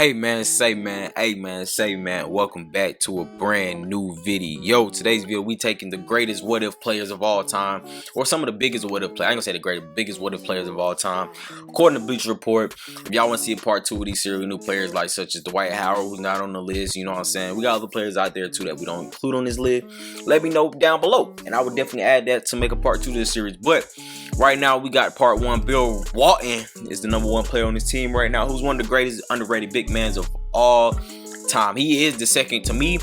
Hey man, say man, hey man, say man, welcome back to a brand new video. Today's video, we taking the greatest what if players of all time, or some of the biggest what if players. I ain't gonna say the biggest what if players of all time. According to Bleacher Report, if y'all want to see a part 2 of these serial new players, like such as Dwight Howard, who's not on the list, you know what I'm saying? We got other players out there too that we don't include on this list. Let me know down below, and I would definitely add that to make a part 2 of this series. But right now, we got part 1. Bill Walton is the #1 player on this team right now, who's one of the greatest underrated big men of all time. He is the second, to me,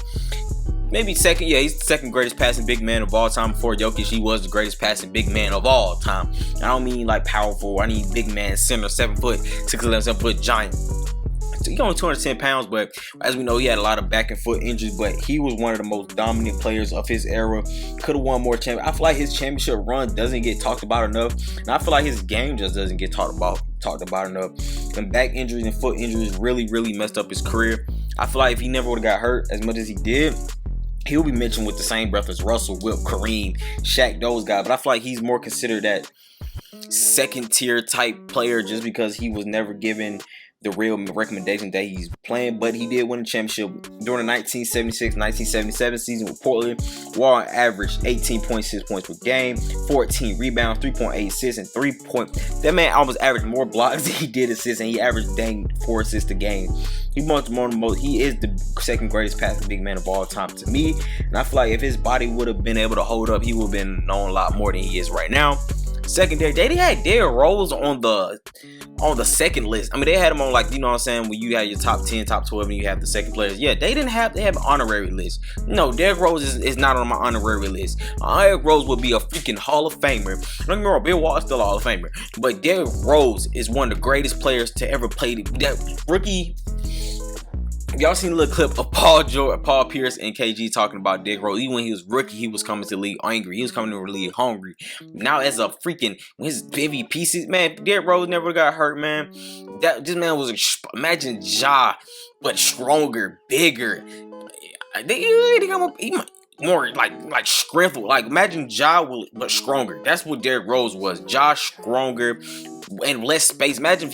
maybe second. Yeah, he's the second greatest passing big man of all time. Before Jokic, he was the greatest passing big man of all time. I don't mean like powerful. I need big man, center, 7 foot, 6'11", 7 foot giant. So he's only 210 pounds, but as we know, he had a lot of back and foot injuries, but he was one of the most dominant players of his era. Could have won more championships. I feel like his championship run doesn't get talked about enough, and I feel like his game just doesn't get talked about enough. And back injuries and foot injuries really messed up his career. I feel like if he never would have got hurt as much as he did, he'll be mentioned with the same breath as Russell, Wilt, Kareem, Shaq, those guys. But I feel like he's more considered that second tier type player just because he was never given the real recommendation that he's playing. But he did win a championship during the 1976-1977 season with Portland. Walton averaged 18.6 points per game, 14 rebounds, 3.8 assists, and 3 points. That man almost averaged more blocks than he did assists, and he averaged dang 4 assists a game. He is the second greatest passing big man of all time to me, and I feel like if his body would have been able to hold up, he would have been known a lot more than he is right now. Secondary, they had Derrick Rose on the second list. I mean, they had him on, like, you know what I'm saying, when you had your top 10, top 12, and you have the second players. Yeah, they have an honorary list. No, Derrick Rose is not on my honorary list. Derrick Rose would be a freaking Hall of Famer. Don't get me wrong, Bill Walton's still a Hall of Famer, but Derrick Rose is one of the greatest players to ever play that rookie. Y'all seen a little clip of Paul Pierce and KG talking about Derrick Rose. Even when he was rookie, he was coming to the league angry. He was coming to the league hungry. Now as a freaking, when his MVP pieces, man, Derrick Rose never got hurt, man. This man was, imagine Ja, but stronger, bigger. He more like strength. Like imagine Ja, but stronger. That's what Derrick Rose was. Ja stronger and less space. Imagine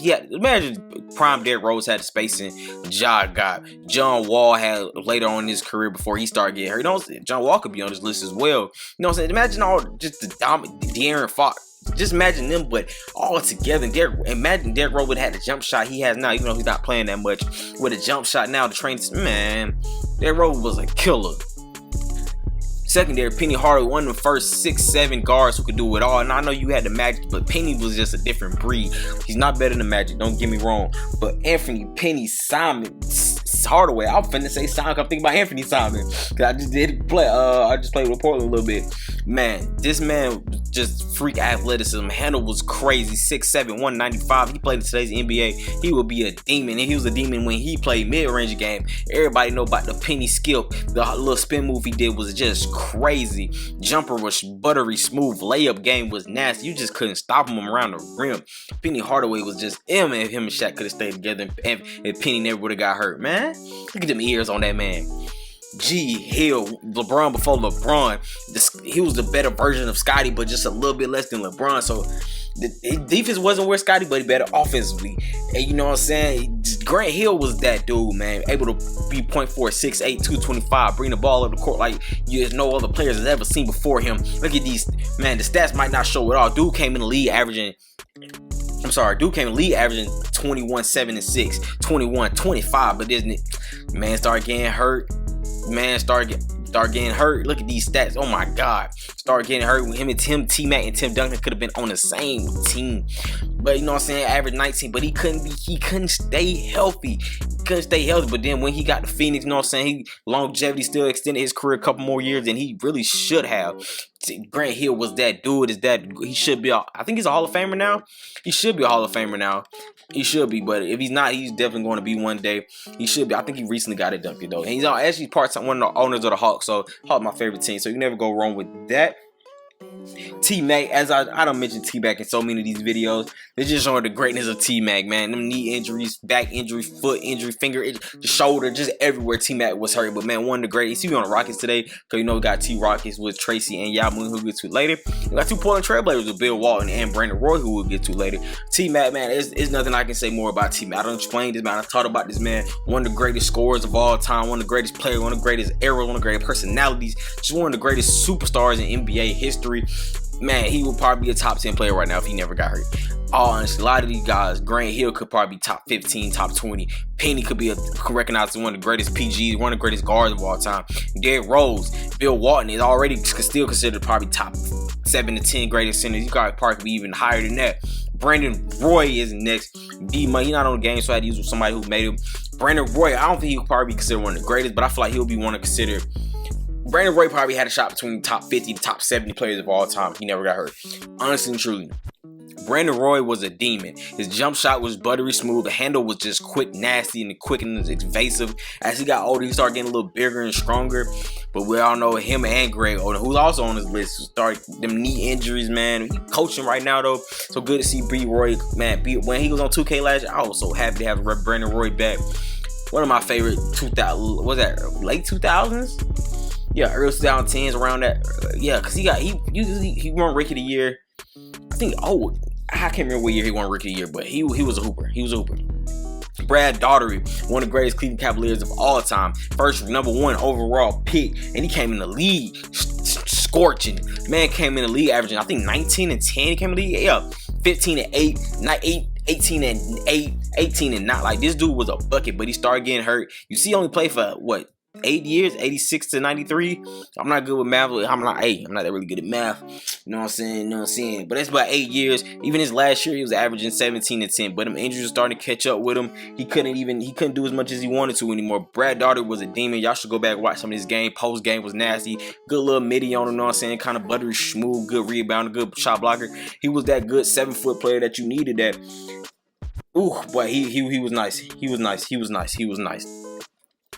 prime Derrick Rose had the spacing Ja got. John Wall had later on in his career before he started getting hurt. You know, John Wall could be on this list as well. You know what I'm saying? Imagine all just the dominant De'Aaron Fox. Just imagine them, but all together. Imagine Derrick Rose would have had the jump shot he has now, even though he's not playing that much. With a jump shot now, the train, man, Derrick Rose was a killer. Secondary, Penny Hardaway, one of the first 6'7" guards who could do it all. And I know you had the Magic, but Penny was just a different breed. He's not better than Magic, don't get me wrong. But Anthony, Penny, Simon, Hardaway, I'm finna say Simon. I'm thinking about Anthony Simon, cause I just did play. I just played with Portland a little bit. Man, this man just freak athleticism. Handle was crazy. 6'7", 195. He played in today's NBA. He would be a demon, and he was a demon when he played mid-range game. Everybody know about the Penny skill. The little spin move he did was just crazy. Jumper was buttery smooth. Layup game was nasty. You just couldn't stop him around the rim. Penny Hardaway was just him, and him and Shaq could have stayed together, and Penny never would have got hurt. Man, look at them ears on that man. G Hill, LeBron before LeBron. He was the better version of Scottie, but just a little bit less than LeBron. So his defense wasn't where Scottie, but he better offensively. And you know what I'm saying? Grant Hill was that dude, man. Able to be 0.4, 6'8", 225, bring the ball up the court like there's no other players has ever seen before him. Look at these, man. The stats might not show it all. Dude came in the league averaging 21, 7, and 6, 21, 25. But isn't it, man, started getting hurt. Start getting hurt. Look at these stats. Oh my God. Start getting hurt. Him and T-Mac and Tim Duncan could have been on the same team. But you know what I'm saying? Average 19, but he couldn't stay healthy. But then when he got to Phoenix, you know what I'm saying? Longevity still extended his career a couple more years than he really should have. Grant Hill was that dude. He should be. I think he's a Hall of Famer now. He should be a Hall of Famer now. He should be, but if he's not, he's definitely going to be one day. He should be. I think he recently got it dunked though. And he's actually one of the owners of the Hawks. So Hawks my favorite team. So you never go wrong with that. T-Mac, as I don't mention T-Mac in so many of these videos, they're just showing the greatness of T-Mac, man. Them knee injuries, back injury, foot injury, finger injury, shoulder, just everywhere T-Mac was hurt. But man, one of the greatest. You see on the Rockets today, because you know we got T-Rockets with Tracy and Yao Ming, who we'll get to later. We got two Portland Trailblazers with Bill Walton and Brandon Roy, who we'll get to later. T-Mac, man, there's nothing I can say more about T-Mac. I don't explain this, man. I talked about this man, one of the greatest scorers of all time, one of the greatest players, one of the greatest eras, one of the greatest personalities, just one of the greatest superstars in NBA history. Man, he would probably be a top 10 player right now if he never got hurt. All honestly, a lot of these guys, Grant Hill could probably be top 15, top 20. Penny could be recognized as one of the greatest PGs, one of the greatest guards of all time. Derrick Rose, Bill Walton is already still considered probably top 7 to 10 greatest centers. You guys probably be even higher than that. Brandon Roy is next. D-Money, he's not on the game, so I had to use with somebody who made him. Brandon Roy, I don't think he would probably be considered one of the greatest, but I feel like he'll be one to consider. Brandon Roy probably had a shot between top 50 to top 70 players of all time. He never got hurt. Honestly and truly, Brandon Roy was a demon. His jump shot was buttery smooth. The handle was just quick, nasty, and quick and evasive. As he got older, he started getting a little bigger and stronger. But we all know him and Greg Oden, who's also on his list, started them knee injuries, man. He coaching right now, though. So good to see B. Roy, man. When he was on 2K last year, I was so happy to have Brandon Roy back. One of my favorite 2000, was that late 2000s? Yeah, early 2010s, around that. Yeah, because he won Rookie of the Year. I think, I can't remember what year he won Rookie of the Year, but he was a hooper. He was a hooper. Brad Daugherty, one of the greatest Cleveland Cavaliers of all time. First #1 overall pick, and he came in the league scorching. Man came in the league averaging, I think, 19 and 10. He came in the league, yeah, 15 and 8, not 8. 18 and 8, 18 and 9. Like, this dude was a bucket, but he started getting hurt. You see, he only played for what, 8 years, 86 to 93. I'm not good with math. I'm not that really good at math. You know what I'm saying? But it's about 8 years. Even his last year, he was averaging 17 and 10. But them injuries were starting to catch up with him. He couldn't do as much as he wanted to anymore. Brad Daugherty was a demon. Y'all should go back and watch some of his game. Post game was nasty. Good little midi on him, you know what I'm saying? Kind of buttery smooth, good rebounder, good shot blocker. He was that good 7-foot player that you needed. That. Ooh, boy, he was nice. He was nice.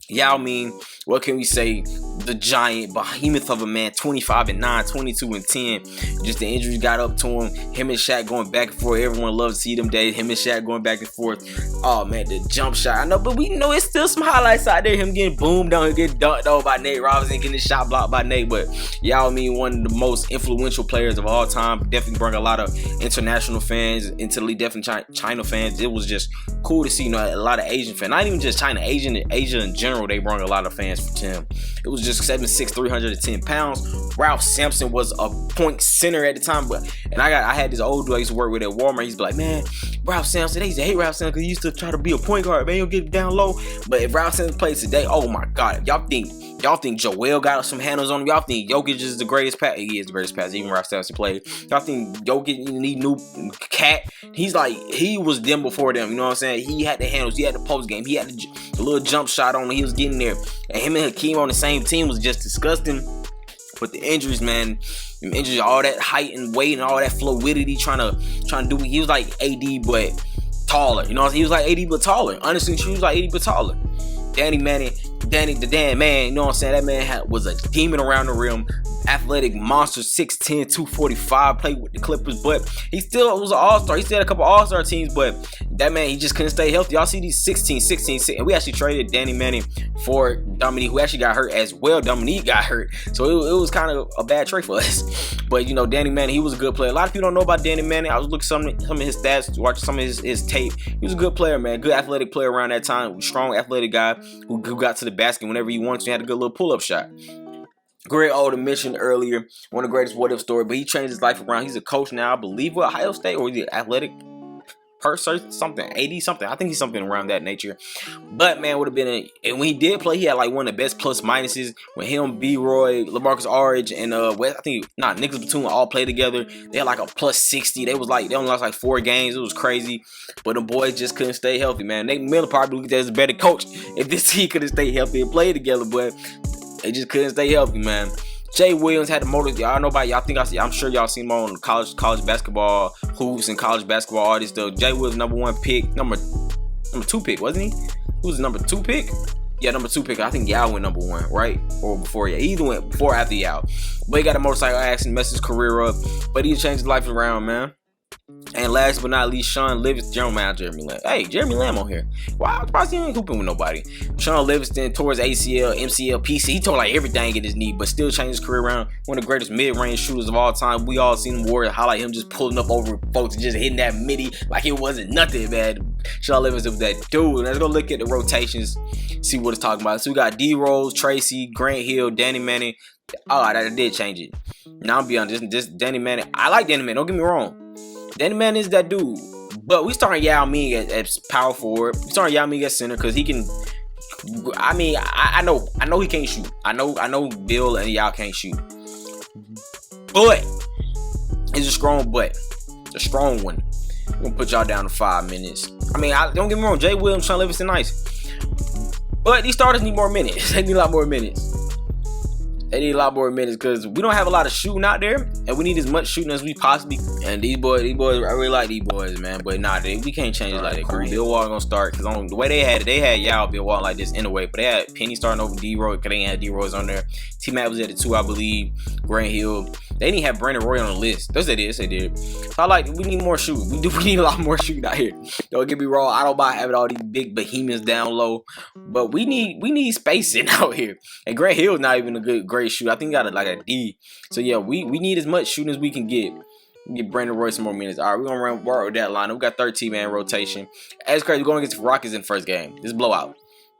Yao Ming, what can we say? The giant behemoth of a man, 25 and 9, 22 and 10. Just the injuries got up to him. Him and Shaq going back and forth. Everyone loves to see them days. Him and Shaq going back and forth. Oh man, the jump shot. I know, but we know it's still some highlights out there. Him getting boomed on, getting dunked over by Nate Robinson, getting his shot blocked by Nate. But Yao Ming, one of the most influential players of all time. Definitely brought a lot of international fans into the league. Definitely China fans. It was just cool to see, you know, a lot of Asian fans. Not even just China, Asia in general. They brought a lot of fans for him. It was just 7'6", 310 pounds. Ralph Sampson was a point center at the time, I had this old dude I used to work with at Walmart. He's like, man, Ralph Sampson, they used to hate Ralph Sampson because he used to try to be a point guard, man. He'll get down low. But if Ralph Sampson plays today, oh my God, y'all think Joel got some handles on him? Y'all think Jokic is the greatest passer? He is the greatest passer. Even Ralph Sampson played. Y'all think Jokic need new cat? He's like, he was them before them. You know what I'm saying? He had the handles. He had the post game. He had the little jump shot on him. He was getting there. And him and Hakeem on the same team was just disgusting. But the injuries, man, all that height and weight and all that fluidity, trying to do. He was like AD but taller. You know, he was like AD but taller. Honestly, he was like AD but taller. Danny Manning, the damn man, you know what I'm saying? That man was a demon around the rim. Athletic monster, 6'10", 245, played with the Clippers, but he still was an all-star. He still had a couple all-star teams, but that man, he just couldn't stay healthy. Y'all see these 16, and we actually traded Danny Manning for Dominique, who actually got hurt as well. Dominique got hurt, so it was kind of a bad trade for us. But, you know, Danny Manning, he was a good player. A lot of people don't know about Danny Manning. I was looking at some of his stats, watching some of his tape. He was a good player, man. Good athletic player around that time. Strong athletic guy who got to the basket whenever he wanted to. He had a good little pull-up shot. Greg Oden mentioned earlier, one of the greatest what-if story, but he changed his life around. He's a coach now, I believe, with Ohio State, or is he athletic person, something, 80 something. I think he's something around that nature. But man, would have been and when he did play, he had like one of the best plus minuses when him, B. Roy, LaMarcus Aldridge, and Nicholas Batum all played together. They had like a plus 60. They only lost like 4 games. It was crazy. But the boys just couldn't stay healthy, man. Nate Miller probably looked at as a better coach if this team could have stayed healthy and played together, but they just couldn't stay healthy, man. Jay Williams had the motor. Y'all know about. I'm sure y'all seen him on college basketball hoops and college basketball artists. Though Jay Williams, #1 pick, number 2 pick, wasn't he? Who was the number 2 pick? Yeah, number 2 pick. I think Yao went number 1, right? Or before. Yeah, he either went before or after Yao. But he got a motorcycle accident, messed his career up. But he changed his life around, man. And last but not least, Sean Livingston, general manager Jeremy Lamb. Hey, Jeremy Lamb on here. Wow, I'm surprised he ain't hooping with nobody. Sean Livingston tore his ACL, MCL, PC. He tore like everything in his knee, but still changed his career around. One of the greatest mid-range shooters of all time. We all seen Warriors highlight him just pulling up over folks and just hitting that midi like it wasn't nothing, man. Sean Livingston was that dude. Let's go look at the rotations, see what it's talking about. So we got D Rose, Tracy, Grant Hill, Danny Manning. Oh, that did change it. Now I'm be honest, this Danny Manning. I like Danny Manning. Don't get me wrong. Danny Manning is that dude. But we starting Yao Ming at power forward. We starting Yao Ming at center because he can. I mean, I know he can't shoot. I know Bill and Yao can't shoot. But it's a strong butt. It's a strong one. I'm gonna put y'all down to 5 minutes. I mean, don't get me wrong. Jay Williams, Sean Livingston, nice. But these starters need more minutes. They need a lot more minutes. They need a lot more minutes because we don't have a lot of shooting out there, and we need as much shooting as we possibly. And these boys, I really like these boys, man. But nah, we can't change it like that. Cool. Bill Walton gonna start because on the way they had Yao, Bill Walton like this anyway. But they had Penny starting over D Rose because they ain't had D Rose on there. T Mac was at the 2, I believe. Grant Hill. They didn't have Brandon Roy on the list. Yes, they did. So I like. We need more shooting. We need a lot more shooting out here. Don't get me wrong. I don't mind having all these big behemoths down low, but we need spacing out here. And Grant Hill's not even a great shooter. I think he got like a D. So yeah, we need as much shooting as we can get. Get Brandon Roy some more minutes. All right, we're gonna borrow that line. We got 13-man rotation. As crazy, we're going against Rockets in the first game. This blowout.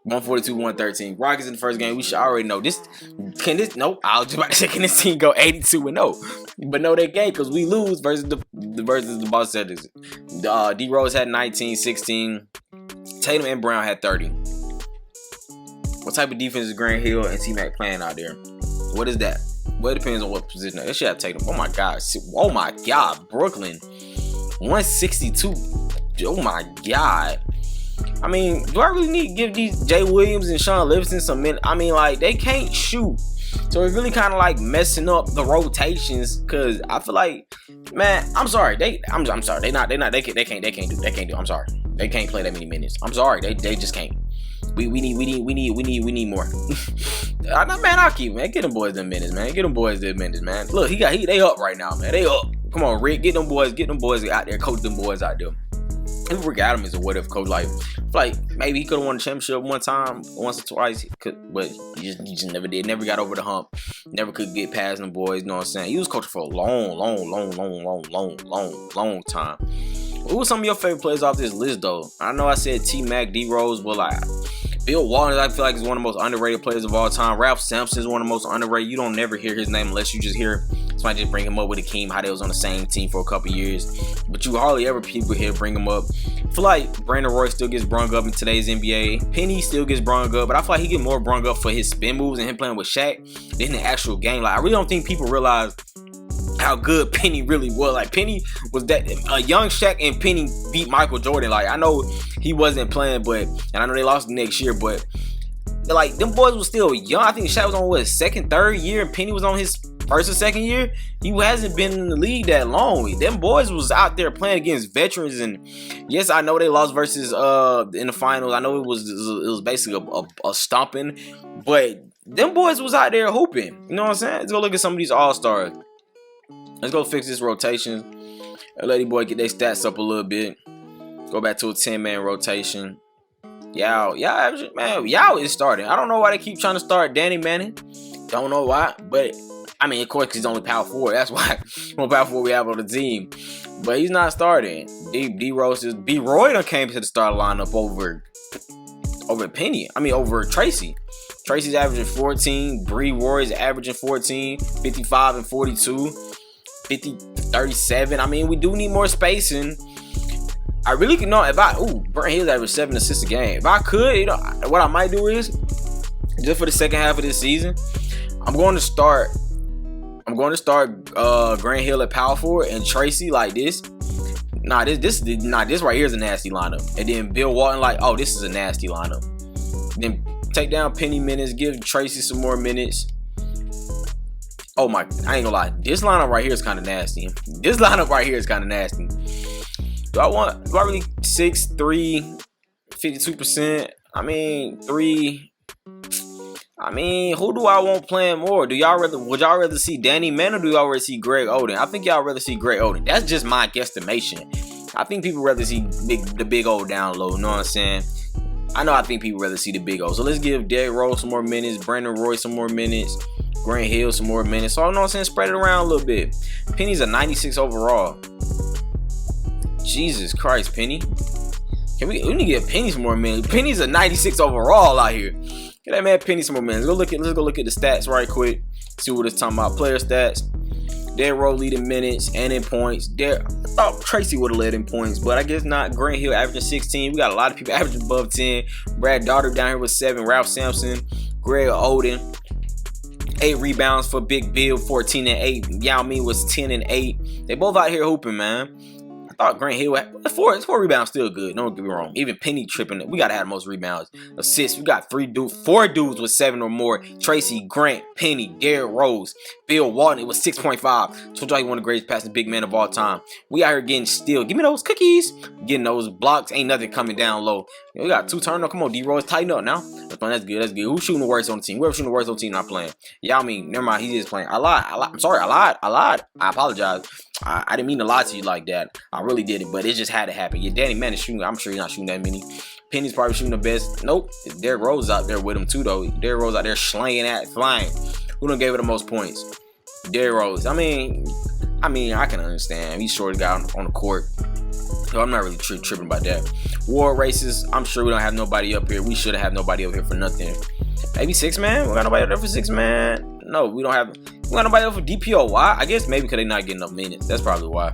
142-113. Rockets in the first game. We should already know this. Nope. I was just about to say, can this team go 82-0? But no, they can't because we lose versus the Boston Celtics. D Rose had 19, 16. Tatum and Brown had 30. What type of defense is Grant Hill and T Mac playing out there? What is that? Well, it depends on what position. That shit have Tatum. Oh my god. Oh my god. Brooklyn. 162. Oh my god. I mean, do I really need to give these Jay Williams and Sean Livingston some minutes? I mean, like, they can't shoot. So it's really kind of like messing up the rotations. Cause I feel like, man, I'm sorry. I'm sorry. They can't do. I'm sorry. They can't play that many minutes. I'm sorry. They just can't. We need more. Man, I'll keep, man. Get them boys them minutes, man. Get them boys them minutes, man. Look, they up right now, man. They up. Come on, Rick. Get them boys out there. Coach them boys out there. If Rick Adams is a what-if coach, like maybe he could have won a championship once or twice, but he just never did. Never got over the hump. Never could get past them boys. You know what I'm saying? He was coaching for a long time. Who were some of your favorite players off this list, though? I know I said T Mac, D Rose, but like Bill Walton, I feel like is one of the most underrated players of all time. Ralph Sampson is one of the most underrated. You don't never hear his name unless you just hear somebody just bring him up with Akeem, how they was on the same team for a couple years. But you hardly ever people here bring him up. I feel like Brandon Roy still gets brung up in today's NBA. Penny still gets brung up, but I feel like he get more brung up for his spin moves and him playing with Shaq than the actual game. Like, I really don't think people realize how good Penny really was. Like, Penny was that a young Shaq, and Penny beat Michael Jordan. Like, I know he wasn't playing, and I know they lost the next year, but like, them boys was still young. I think Shaq was on his second, third year, and Penny was on his first or second year. He hasn't been in the league that long. Them boys was out there playing against veterans, and yes, I know they lost versus in the finals. I know it was basically a stomping, but them boys was out there hooping. You know what I'm saying? Let's go look at some of these all-stars. Let's go fix this rotation. Let these boy get their stats up a little bit. Go back to a 10-man rotation. Yao is starting. I don't know why they keep trying to start Danny Manning. Don't know why, but I mean, of course, he's only power forward. That's why more power forward we have on the team. But he's not starting. D Rose is B Roy done came to the start lineup over Penny. I mean, over Tracy. Tracy's averaging 14. Bree Roy's averaging 14. 55 and 42. 50, 37. I mean, we do need more spacing. I really can know if Brent Hill's average 7 assists a game. If I could, you know, what I might do is just for the second half of this season, I'm going to start Grant Hill at power forward and Tracy like this. This right here is a nasty lineup. And then Bill Walton like, oh, this is a nasty lineup. Then take down Penny minutes, give Tracy some more minutes. Oh my, I ain't gonna lie. This lineup right here is kind of nasty. Do I really 6'3", 52%? I mean, 3, I mean, who do I want playing more? Would y'all rather see Danny Mann or do y'all rather see Greg Oden? I think y'all rather see Greg Oden. That's just my guesstimation. I think people rather see the big old down low. You know what I'm saying? I think people rather see the big O. So let's give Derrick Rose some more minutes, Brandon Roy some more minutes, Grant Hill some more minutes. So you know what I'm saying? Spread it around a little bit. Penny's a 96 overall. Jesus Christ, Penny. We need to give Penny some more minutes. Penny's a 96 overall out here. Get that man Penny some more minutes. Let's go look at the stats right quick. See what it's talking about. Player stats. Derrick Rose leading minutes and in points. I thought Tracy would have led in points, but I guess not. Grant Hill averaging 16. We got a lot of people averaging above 10. Brad Daughter down here with 7. Ralph Sampson. Greg Oden. 8 rebounds for Big Bill. 14 and 8. Yao Ming was 10 and 8. They both out here hooping, man. I thought Grant Hill had 4 rebounds, still good. Don't get me wrong. Even Penny tripping. We gotta have the most rebounds. Assists. We got 4 dudes with 7 or more. Tracy, Grant, Penny, Derrick Rose, Bill Walton. It was 6.5. Told y'all he one of the greatest passing big men of all time. We out here getting steal. Give me those cookies. Getting those blocks. Ain't nothing coming down low. We got 2 turnovers. Come on, D-Rose, tighten up now. That's good. That's good. Who's shooting the worst on the team? Whoever's shooting the worst on the team not playing. Yeah, I mean, never mind. He is playing. I lied. I'm sorry. I lied. I apologize. I didn't mean to lie to you like that. I really didn't, but it just had to happen. Yeah, Danny Mann is shooting. I'm sure he's not shooting that many. Penny's probably shooting the best. Nope. Derrick Rose out there with him too, though. Derrick Rose out there flying. Who done gave it the most points? Derrick Rose. I mean, I can understand. He's short guy on the court. So I'm not really tripping about that. War races. I'm sure we don't have nobody up here. We should have nobody up here for nothing. Maybe 6-man. We got nobody up there for 6-man. No, we don't have. We got nobody up for DPO. Why? I guess maybe because they not getting enough minutes. That's probably why.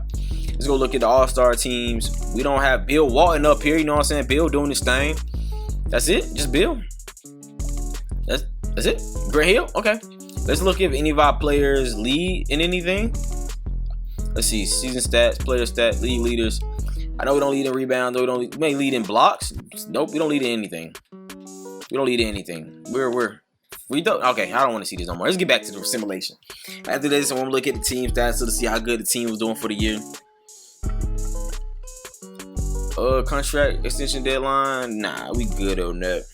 Let's go look at the All-Star teams. We don't have Bill Walton up here. You know what I'm saying? Bill doing his thing. That's it. Just Bill. That's it. Grant Hill. Okay. Let's look if any of our players lead in anything. Let's see. Season stats, player stats, league leaders. I know we don't lead in rebounds. We may lead in blocks. Nope. We don't lead in anything. We don't lead in anything. We don't. Okay, I don't want to see this no more. Let's get back to the simulation. After this, I want to look at the team stats to see how good the team was doing for the year. Contract extension deadline. Nah, we good on that.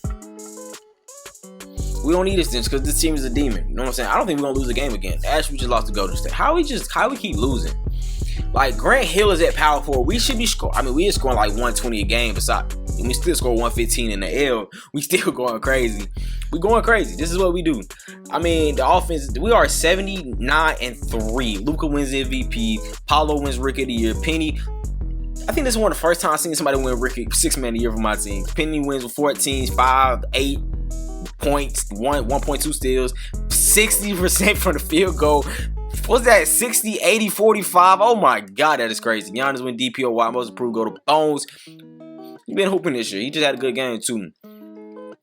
We don't need extension because this team is a demon. You know what I'm saying? I don't think we're gonna lose a game again. Actually, we just lost to Golden State. How we keep losing? Like Grant Hill is at power forward. We should be scoring. I mean, we is scoring like 120 a game. Besides, we still score 115 in the L. We still going crazy. We going crazy. This is what we do. I mean, the offense. We are 79-3. Luka wins MVP. Paulo wins Rookie of the Year. Penny. I think this is one of the first times I've seen somebody win Rookie 6-man of the year for my team. Penny wins with 14, 5, 8 points, 1.2 steals, 60% from the field goal. What's that? 60, 80, 45. Oh my God, that is crazy. Giannis win DPOY. Most improved go to Bones. He been hooping this year. He just had a good game too.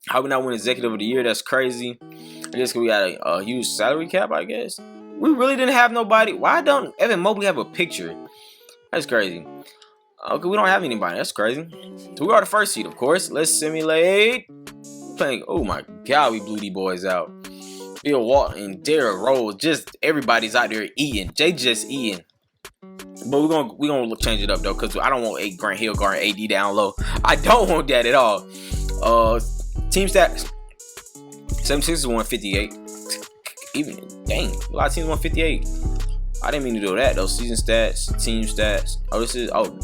How we not win Executive of the Year? That's crazy. I guess we got a huge salary cap, I guess. We really didn't have nobody. Why don't Evan Mobley have a picture? That's crazy. Okay, we don't have anybody. That's crazy. So we are the first seed, of course. Let's simulate. Playing. Oh my God, we blew these boys out. Bill Walton, Derrick Rose, just everybody's out there eating. They just eating. But we're gonna change it up though, because I don't want Grant Hill guarding AD down low. I don't want that at all. Team stats. 76 is 158. Even dang, a lot of teams 158. I didn't mean to do that though. Season stats, team stats.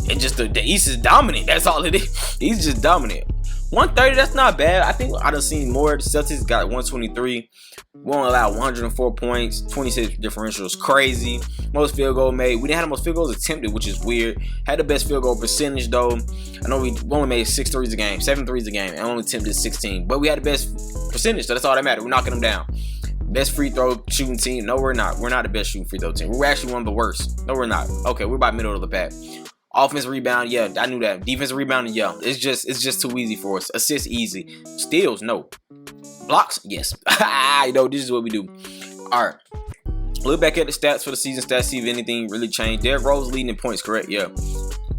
It just the East is dominant. That's all it is. He's just dominant. 130, that's not bad. I think I done seen more. The Celtics got 123. We only allowed 104 points. 26 differential is crazy. Most field goal made. We didn't have the most field goals attempted, which is weird. Had the best field goal percentage though. I know we only made 6 threes a game, 7 threes a game, and only attempted 16. But we had the best percentage, so that's all that mattered. We're knocking them down. Best free throw shooting team. No, we're not. We're not the best shooting free throw team. We're actually one of the worst. No, we're not. Okay, we're about middle of the pack. Offensive rebound, yeah, I knew that. Defensive rebounding, yeah. It's just too easy for us. Assists, easy. Steals, no. Blocks, yes. You know, this is what we do. All right. Look back at the stats for the season stats, see if anything really changed. Derrick Rose leading in points, correct? Yeah.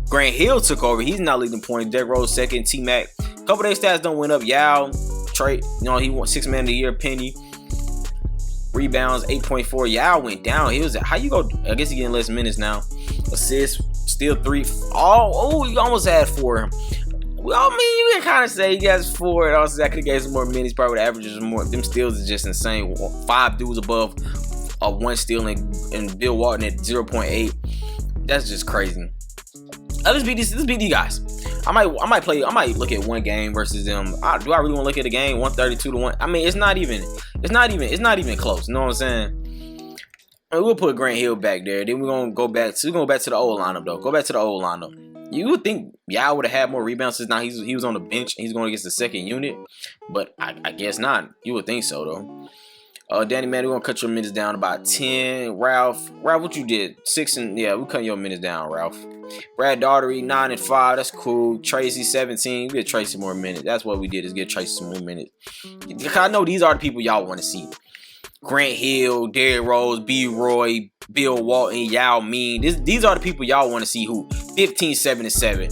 Grant Hill took over. He's not leading in points. Derrick Rose second. T-Mac. Couple of their stats don't went up. Yao, Trey, you know, he won 6-man of the year. Penny. Rebounds, 8.4. Yao went down. He was how you go? I guess he getting less minutes now. Assists, still 3. Oh, you almost had 4. Well, I mean, you can kind of say he has 4. And also, I could have gave some more minutes. Probably the averages more. Them steals is just insane. 5 dudes above 1 steal and Bill Walton at 0.8. That's just crazy. Let's beat these guys. I might look at one game versus them. Do I really want to look at a game 132-1? I mean, it's not even close. You know what I'm saying? I mean, we'll put Grant Hill back there. Then we're gonna go back to the old lineup though. Go back to the old lineup. You would think Yao would have had more rebounds since now he was on the bench and he's going against the second unit, but I guess not. You would think so though. Danny man, we're gonna cut your minutes down about 10. Ralph, what you did? 6 and yeah, we cut your minutes down, Ralph. Brad Daugherty 9 and 5. That's cool. Tracy 17. We get Tracy more minutes. That's what we did, is get Tracy some more minutes. I know these are the people y'all want to see. Grant Hill, Derrick Rose, B. Roy, Bill Walton, Yao Ming. These are the people y'all want to see who 15, 7, and 7. You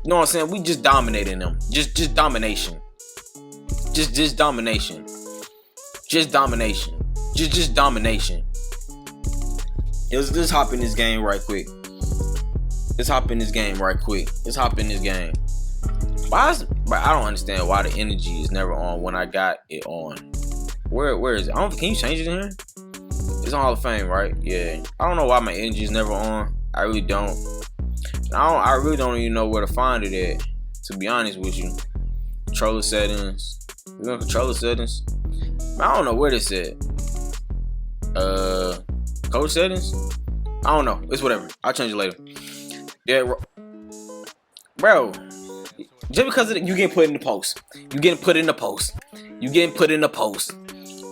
know what I'm saying? We just dominating them. Just domination. Just domination. Just domination. Just domination. Let's hop in this game right quick. Let's hop in this game. But I don't understand why the energy is never on when I got it on. Where is it? Can you change it in here? It's on Hall of Fame, right? Yeah. I don't know why my energy is never on. I really don't. I really don't even know where to find it at, to be honest with you. Controller settings. We're gonna controller settings. I don't know where this at. Code settings? I don't know. It's whatever. I'll change it later. Yeah, bro. Just because you getting put in the post.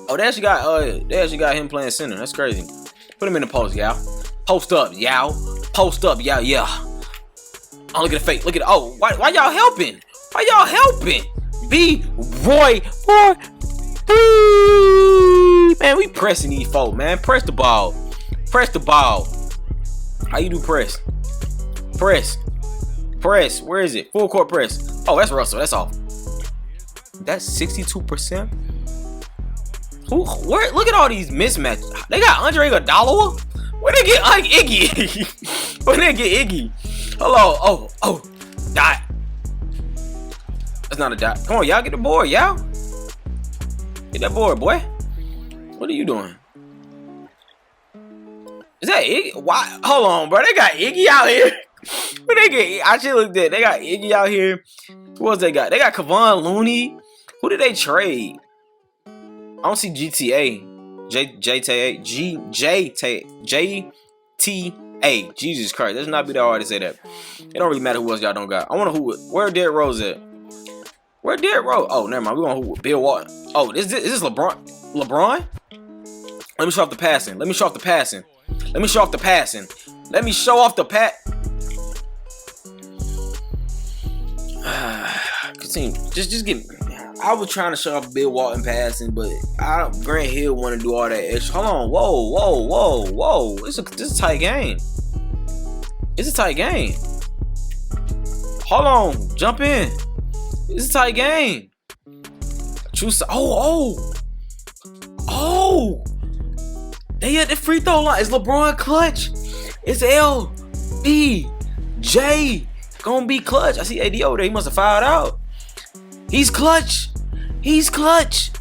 Oh, they actually got him playing center. That's crazy. Put him in the post, Yao. Post up, Yao. Yeah. Oh, look at the fake. Look at it. Oh, why y'all helping? B. Roy. 3. Man, we pressing these folks, man. Press the ball. How you do press? Press. Where is it? Full court press. Oh, that's Russell. That's off. That's 62%. Where? Look at all these mismatches. They got Andre Iguodala. Where they get Iggy? Hello. Oh. Dot. That's not a dot. Come on, y'all. Get the board, y'all. Get that board, boy. What are you doing? Is that Iggy? Why? Hold on, bro. They got Iggy out here. Where they get? I should look at. They got Iggy out here. Who else they got? They got Kevon Looney. Who did they trade? I don't see GTA. JTA. Jesus Christ. That should not be that hard to say that. It don't really matter who else y'all don't got. I wonder where Derrick Rose at? Where Derrick Rose? Oh, never mind. We want who? Bill Walton. Oh, is this LeBron? Let me show off the passing. Let me show off the Continue. Just get. I was trying to show off Bill Walton passing, but Grant Hill want to do all that extra. Hold on. Whoa. This is a tight game. Hold on. Jump in. It's a tight game. Oh. They at the free throw line. It's LeBron clutch. It's LBJ. Gonna be clutch. I see AD over there. He must have fouled out. He's clutch, coach.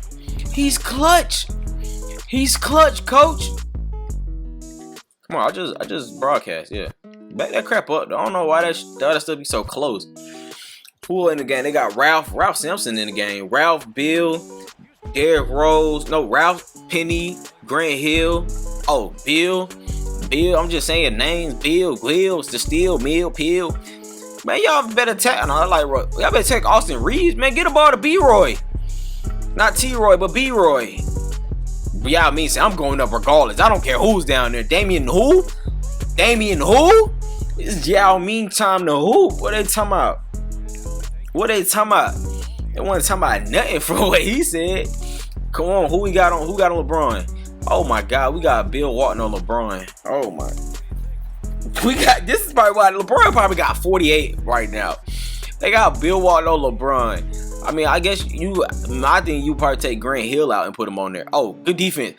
Come on, I just broadcast, yeah. Back that crap up. I don't know why that stuff be so close. Pool in the game. They got Ralph Sampson in the game. Ralph, Bill, Derrick Rose. No, Ralph, Penny, Grant Hill. Oh, Bill. I'm just saying names. Bill, the Steel, Mill, Pill. Man, y'all better take. No, y'all better take Austin Reeves. Man, get a ball to B-Roy. Not T-Roy, but B-Roy. Yao Ming say I'm going up regardless. I don't care who's down there. Damian who? It's Yao Ming time to hoop. What they talking about? They wasn't talking about nothing from what he said. Come on, who got on LeBron? Oh my God, we got Bill Walton on LeBron. Oh my. This is probably why LeBron probably got 48 right now. They got Bill Walton on LeBron. I mean, I guess I think you probably take Grant Hill out and put him on there. Oh, good defense.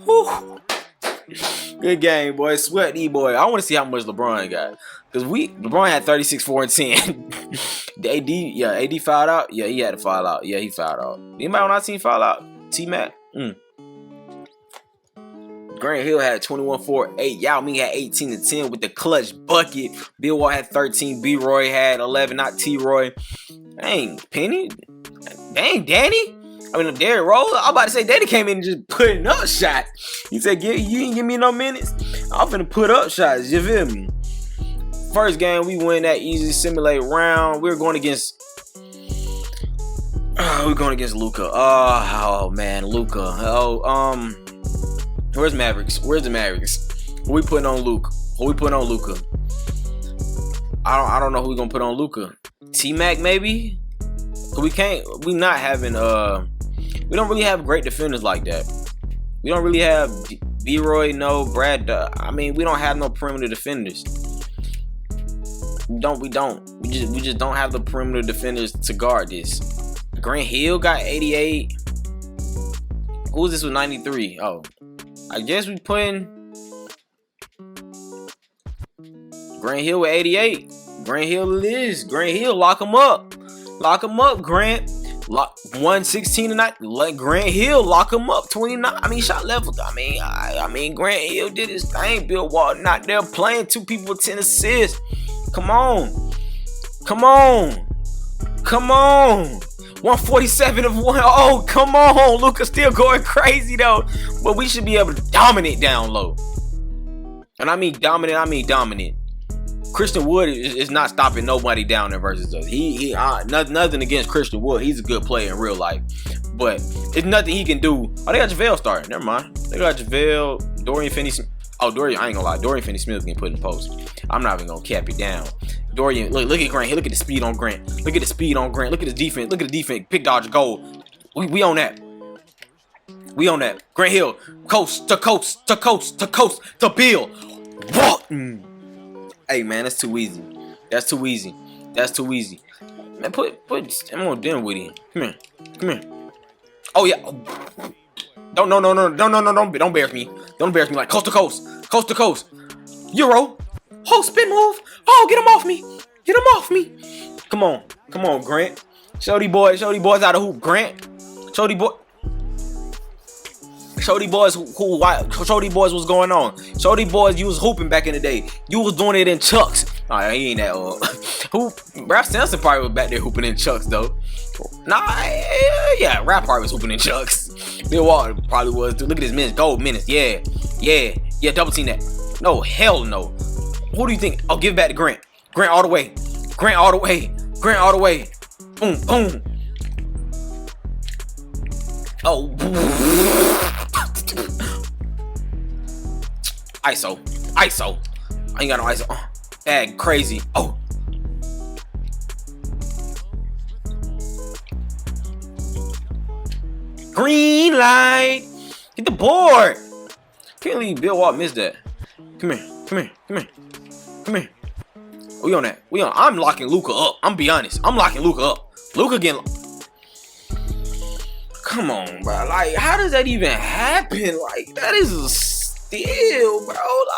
Whew. Good game, boy. Sweat these boy. I want to see how much LeBron got. Because LeBron had 36, 4, and 10. AD fouled out? Yeah, he had to foul out. Yeah, he fouled out. Anybody on our team foul out? T-Mac? Grant Hill had 21, 4, 8. Yao Ming had 18 and 10 with the clutch bucket. Bill Wall had 13. B-Roy had 11, not T-Roy. Dang, Penny. Dang, Danny. I mean, Derrick Rose. I'm about to say Danny came in and just putting up shots. He said, you ain't give me no minutes. I'm finna put up shots. You feel me? First game, we win that easy simulate round. We're going against Luka. Oh man, Luka. Where's Mavericks? Where's the Mavericks? Who we putting on Luka? I don't know who we gonna put on Luka. T-Mac maybe? We not having we don't really have great defenders like that. We don't really have B-Roy, no Brad. I mean, we don't have no perimeter defenders. We don't. We just don't have the perimeter defenders to guard this. Grant Hill got 88. Who is this with 93? Oh, I guess we putting Grant Hill with 88. Grant Hill it is. Grant Hill, lock him up. Lock him up, Grant. 116 tonight. Let Grant Hill lock him up. 29. I mean, shot level. I mean, Grant Hill did his thing. Bill Walton out there playing. 2 people with 10 assists. Come on. 147 of 1. Oh, come on. Luka's still going crazy though. But we should be able to dominate down low. And I mean dominant. Christian Wood is not stopping nobody down there versus us. Nothing against Christian Wood. He's a good player in real life. But it's nothing he can do. Oh, they got JaVale starting. Never mind. They got JaVale, Dorian Finney-Smith. Oh, Dorian, I ain't gonna lie. Dorian Finney-Smith can put in the post. I'm not even gonna cap it down. Dorian, look at Grant. Look at the speed on Grant. Look at the speed on Grant. Look at his defense. Look at the defense. Pick, dodge, goal. We on that. We on that. Grant Hill, coast to coast to coast to coast to Bill Walton. Hey man, that's too easy. That's too easy. Man, I'm on dinner with him. Come here. Oh yeah. Don't embarrass me. Don't embarrass me like coast to coast. Euro. Oh, spin move. Oh, get him off me. Come on, Grant. Show these boys out of hoop, Grant. Show these boys what's going on. Show these boys you was hooping back in the day. You was doing it in chucks. Alright, he ain't that old. Rap Stanson probably was back there hooping in chucks though. Nah, yeah, Rap probably was hooping in chucks. Bill Walton probably was too. Look at his minutes, gold minutes. Yeah, double team that. No, hell no. Who do you think? Oh, give it back to Grant. Grant all the way. Boom. Oh. ISO. I ain't got no ISO. Bag crazy. Oh. Green light. Get the board. Can't believe Bill Walton missed that. Come here. We on that. I'm locking Luka up. I'm be honest. I'm locking Luka up. Luka getting. Come on, bro. Like, how does that even happen? Like, that is a steal, bro.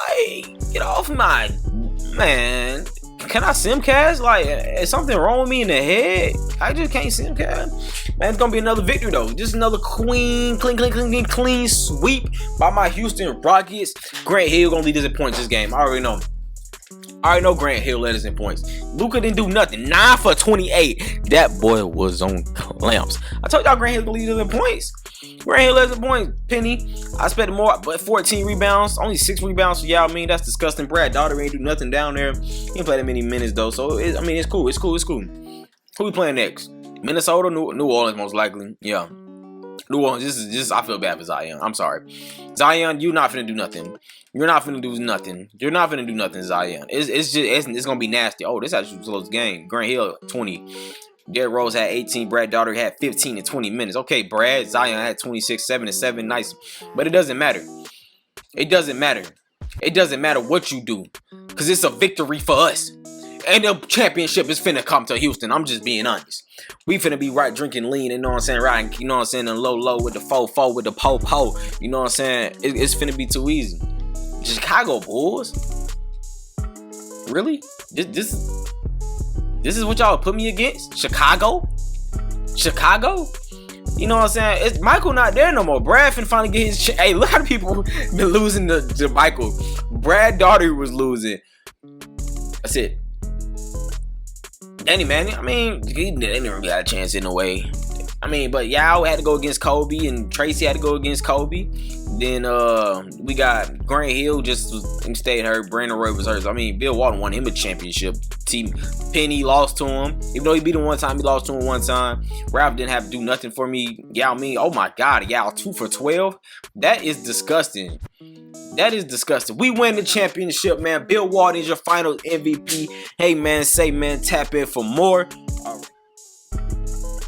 Like, get off my man. Can I simcast? Like, is something wrong with me in the head? I just can't simcast. Man, it's gonna be another victory though. Just another clean sweep by my Houston Rockets. Grant Hill gonna lead us in points this game. I already know Grant Hill led us in points. Luka didn't do nothing. 9 for 28. That boy was on clamps. I told y'all Grant Hill gonna lead us in points. Grant Hill led us in points. Penny, I expected more, but 14 rebounds. Only 6 rebounds for Yao Ming. That's disgusting. Brad Daughter ain't do nothing down there. He didn't play that many minutes though. So it's cool. Who we playing next? Minnesota, New Orleans most likely. Yeah. New Orleans, this is I feel bad for Zion. I'm sorry. Zion, you're not finna do nothing. You're not finna do nothing, Zion. It's gonna be nasty. Oh, this actually was a close game. Grant Hill, 20. Derrick Rose had 18. Brad Daughter had 15 in 20 minutes. Okay, Brad. Zion had 26, 7 and 7. Nice. But it doesn't matter. It doesn't matter what you do. Because it's a victory for us. And the championship is finna come to Houston. I'm just being honest. We finna be right drinking lean, you know what I'm saying? Right, you know what I'm saying? And low with the 4-4 with the po-po. You know what I'm saying? It's finna be too easy. Chicago Bulls? Really? This is what y'all put me against? Chicago? You know what I'm saying? It's Michael not there no more. Brad finna finally get his. Hey, look how the people been losing to Michael. Brad Daugherty was losing. That's it. Danny Manning, I mean, they didn't really got a chance in a way. I mean, but Yao had to go against Kobe, and Tracy had to go against Kobe. Then we got Grant Hill he stayed hurt. Brandon Roy was hurt. I mean, Bill Walton won him a championship. Team Penny lost to him. Even though he beat him one time, he lost to him one time. Ralph didn't have to do nothing for me. Yao Ming, oh my God, Yao 2 for 12. That is disgusting. That is disgusting. We win the championship, man. Bill Walton is your final MVP. Hey, man, tap in for more.